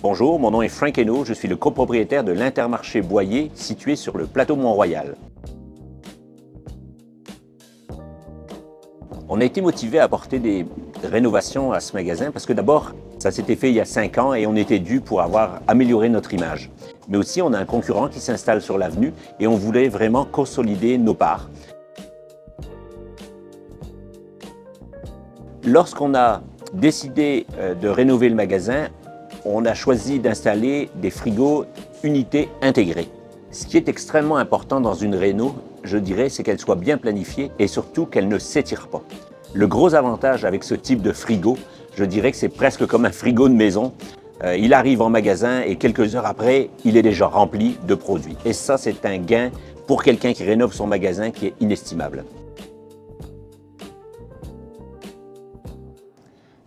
Bonjour, mon nom est Frank Hainaut, je suis le copropriétaire de l'Intermarché Boyer situé sur le plateau Mont-Royal. On a été motivé à apporter des rénovations à ce magasin parce que d'abord, ça s'était fait il y a 5 ans et on était dû pour avoir amélioré notre image. Mais aussi, on a un concurrent qui s'installe sur l'avenue et on voulait vraiment consolider nos parts. Lorsqu'on a décidé de rénover le magasin, on a choisi d'installer des frigos unités intégrées. Ce qui est extrêmement important dans une réno, je dirais, c'est qu'elle soit bien planifiée et surtout qu'elle ne s'étire pas. Le gros avantage avec ce type de frigo, je dirais que c'est presque comme un frigo de maison. Il arrive en magasin et quelques heures après, il est déjà rempli de produits. Et ça, c'est un gain pour quelqu'un qui rénove son magasin qui est inestimable.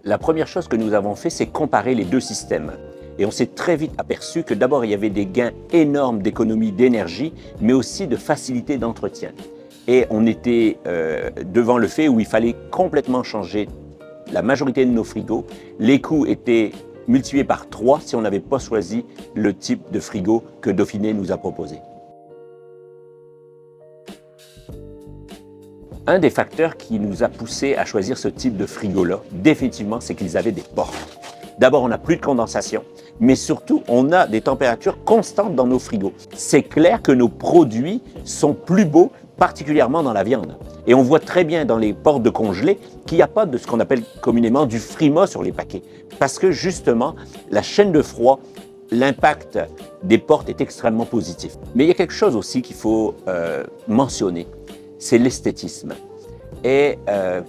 La première chose que nous avons fait, c'est comparer les deux systèmes. Et on s'est très vite aperçu que d'abord, il y avait des gains énormes d'économie d'énergie, mais aussi de facilité d'entretien. Et on était devant le fait où il fallait complètement changer la majorité de nos frigos. Les coûts étaient multipliés par 3 si on n'avait pas choisi le type de frigo que Dauphiné nous a proposé. Un des facteurs qui nous a poussé à choisir ce type de frigo-là, définitivement, c'est qu'ils avaient des portes. D'abord, on n'a plus de condensation, mais surtout, on a des températures constantes dans nos frigos. C'est clair que nos produits sont plus beaux, particulièrement dans la viande. Et on voit très bien dans les portes de congelés qu'il n'y a pas de ce qu'on appelle communément du frima sur les paquets. Parce que justement, la chaîne de froid, l'impact des portes est extrêmement positif. Mais il y a quelque chose aussi qu'il faut mentionner, c'est l'esthétisme. Et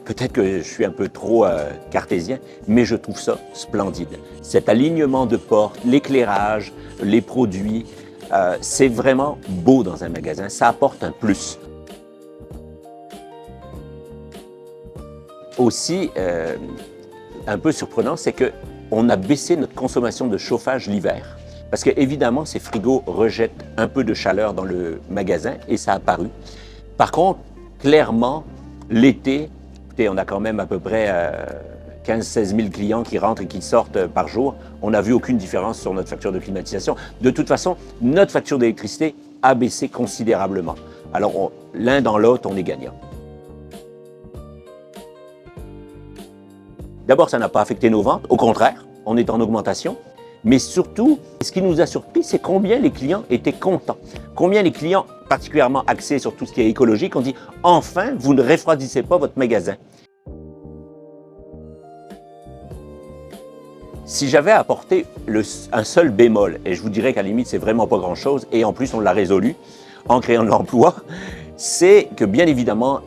peut-être que je suis un peu trop cartésien, mais je trouve ça splendide. Cet alignement de portes, l'éclairage, les produits, c'est vraiment beau dans un magasin, ça apporte un plus. Aussi, un peu surprenant, c'est qu'on a baissé notre consommation de chauffage l'hiver. Parce qu'évidemment, ces frigos rejettent un peu de chaleur dans le magasin et ça a paru. Par contre, clairement, l'été, on a quand même à peu près 15-16 000 clients qui rentrent et qui sortent par jour. On n'a vu aucune différence sur notre facture de climatisation. De toute façon, notre facture d'électricité a baissé considérablement. Alors, l'un dans l'autre, on est gagnant. D'abord, ça n'a pas affecté nos ventes. Au contraire, on est en augmentation. Mais surtout, ce qui nous a surpris, c'est combien les clients étaient contents. Combien les clients, particulièrement axés sur tout ce qui est écologique, ont dit « Enfin, vous ne refroidissez pas votre magasin ». Si j'avais apporté un seul bémol, et je vous dirais qu'à la limite, c'est vraiment pas grand-chose, et en plus, on l'a résolu en créant de l'emploi, c'est que bien évidemment,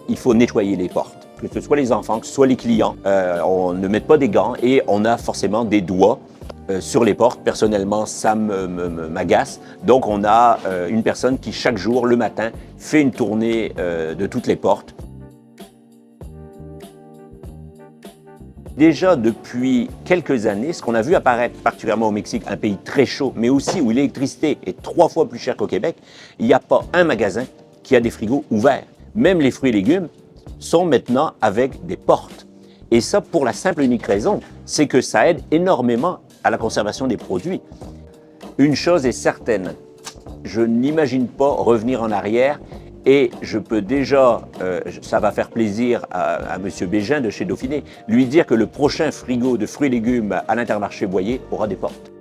il faut nettoyer les portes. Que ce soit les enfants, que ce soit les clients, on ne met pas des gants et on a forcément des doigts sur les portes. Personnellement, ça m'agace. Donc, on a une personne qui, chaque jour, le matin, fait une tournée de toutes les portes. Déjà, depuis quelques années, ce qu'on a vu apparaître, particulièrement au Mexique, un pays très chaud, mais aussi où l'électricité est 3 fois plus chère qu'au Québec, il n'y a pas un magasin qui a des frigos ouverts. Même les fruits et légumes sont maintenant avec des portes. Et ça, pour la simple et unique raison, c'est que ça aide énormément à la conservation des produits. Une chose est certaine, je n'imagine pas revenir en arrière et je peux déjà, ça va faire plaisir à M. Bégin de chez Dauphiné, lui dire que le prochain frigo de fruits et légumes à l'Intermarché Boyer aura des portes.